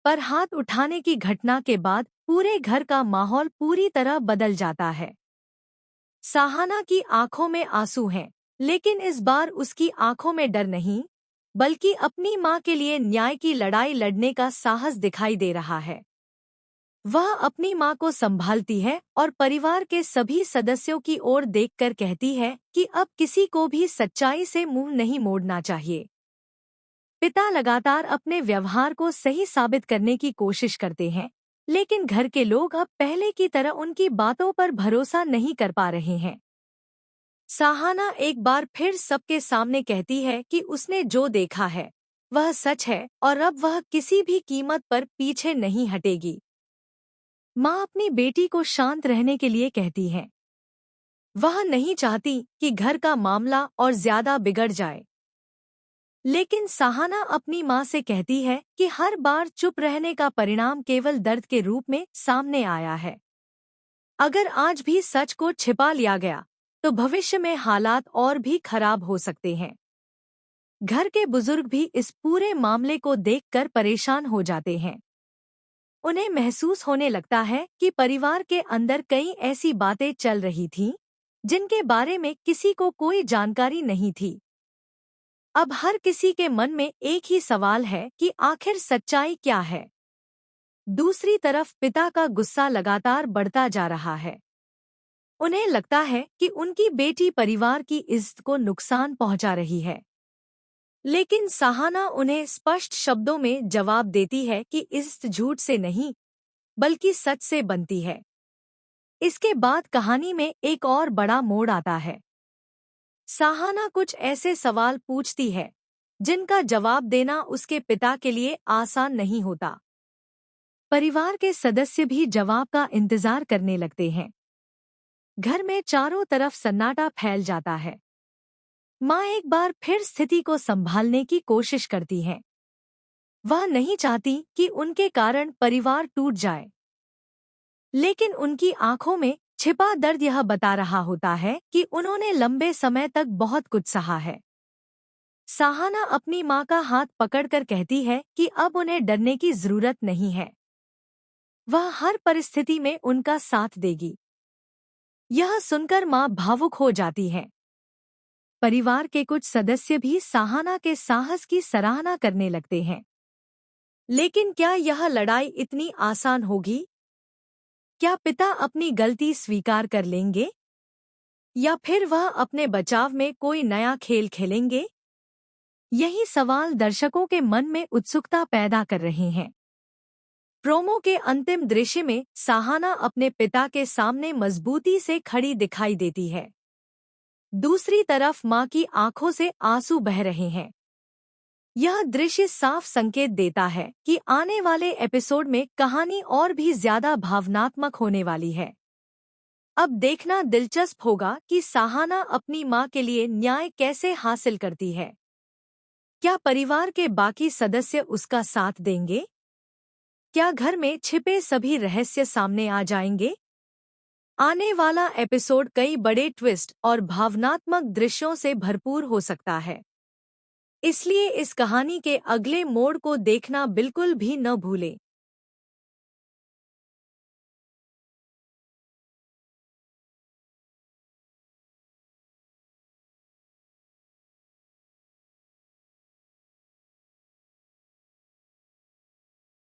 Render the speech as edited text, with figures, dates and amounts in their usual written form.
पर हाथ उठाने की घटना के बाद पूरे घर का माहौल पूरी तरह बदल जाता है। साहाना की आंखों में आंसू हैं, लेकिन इस बार उसकी आंखों में डर नहीं, बल्कि अपनी मां के लिए न्याय की लड़ाई लड़ने का साहस दिखाई दे रहा है। वह अपनी मां को संभालती है और परिवार के सभी सदस्यों की ओर देखकर कहती है कि अब किसी को भी सच्चाई से मुंह नहीं मोड़ना चाहिए। पिता लगातार अपने व्यवहार को सही साबित करने की कोशिश करते हैं, लेकिन घर के लोग अब पहले की तरह उनकी बातों पर भरोसा नहीं कर पा रहे हैं। साहाना एक बार फिर सबके सामने कहती है कि उसने जो देखा है वह सच है और अब वह किसी भी कीमत पर पीछे नहीं हटेगी। माँ अपनी बेटी को शांत रहने के लिए कहती है। वह नहीं चाहती कि घर का मामला और ज्यादा बिगड़ जाए। लेकिन साहाना अपनी माँ से कहती है कि हर बार चुप रहने का परिणाम केवल दर्द के रूप में सामने आया है। अगर आज भी सच को छिपा लिया गया तो भविष्य में हालात और भी खराब हो सकते हैं। घर के बुजुर्ग भी इस पूरे मामले को देखकर परेशान हो जाते हैं। उन्हें महसूस होने लगता है कि परिवार के अंदर कई ऐसी बातें चल रही थीं, जिनके बारे में किसी को कोई जानकारी नहीं थी। अब हर किसी के मन में एक ही सवाल है कि आखिर सच्चाई क्या है। दूसरी तरफ पिता का गुस्सा लगातार बढ़ता जा रहा है। उन्हें लगता है कि उनकी बेटी परिवार की इज्जत को नुकसान पहुंचा रही है। लेकिन साहाना उन्हें स्पष्ट शब्दों में जवाब देती है कि इज्जत झूठ से नहीं, बल्कि सच से बनती है। इसके बाद कहानी में एक और बड़ा मोड़ आता है। साहाना कुछ ऐसे सवाल पूछती है जिनका जवाब देना उसके पिता के लिए आसान नहीं होता। परिवार के सदस्य भी जवाब का इंतजार करने लगते हैं। घर में चारों तरफ सन्नाटा फैल जाता है। माँ एक बार फिर स्थिति को संभालने की कोशिश करती है। वह नहीं चाहती कि उनके कारण परिवार टूट जाए, लेकिन उनकी आंखों में छिपा दर्द यह बता रहा होता है कि उन्होंने लंबे समय तक बहुत कुछ सहा है। साहाना अपनी माँ का हाथ पकड़कर कहती है कि अब उन्हें डरने की जरूरत नहीं है। वह हर परिस्थिति में उनका साथ देगी। यह सुनकर माँ भावुक हो जाती है। परिवार के कुछ सदस्य भी साहाना के साहस की सराहना करने लगते हैं। लेकिन क्या यह लड़ाई इतनी आसान होगी? क्या पिता अपनी गलती स्वीकार कर लेंगे? या फिर वह अपने बचाव में कोई नया खेल खेलेंगे? यही सवाल दर्शकों के मन में उत्सुकता पैदा कर रहे हैं। प्रोमो के अंतिम दृश्य में साहाना अपने पिता के सामने मजबूती से खड़ी दिखाई देती है। दूसरी तरफ माँ की आंखों से आंसू बह रहे हैं। यह दृश्य साफ संकेत देता है कि आने वाले एपिसोड में कहानी और भी ज्यादा भावनात्मक होने वाली है। अब देखना दिलचस्प होगा कि साहाना अपनी माँ के लिए न्याय कैसे हासिल करती है। क्या परिवार के बाकी सदस्य उसका साथ देंगे? क्या घर में छिपे सभी रहस्य सामने आ जाएंगे? आने वाला एपिसोड कई बड़े ट्विस्ट और भावनात्मक दृश्यों से भरपूर हो सकता है। इसलिए इस कहानी के अगले मोड़ को देखना बिल्कुल भी न भूलें।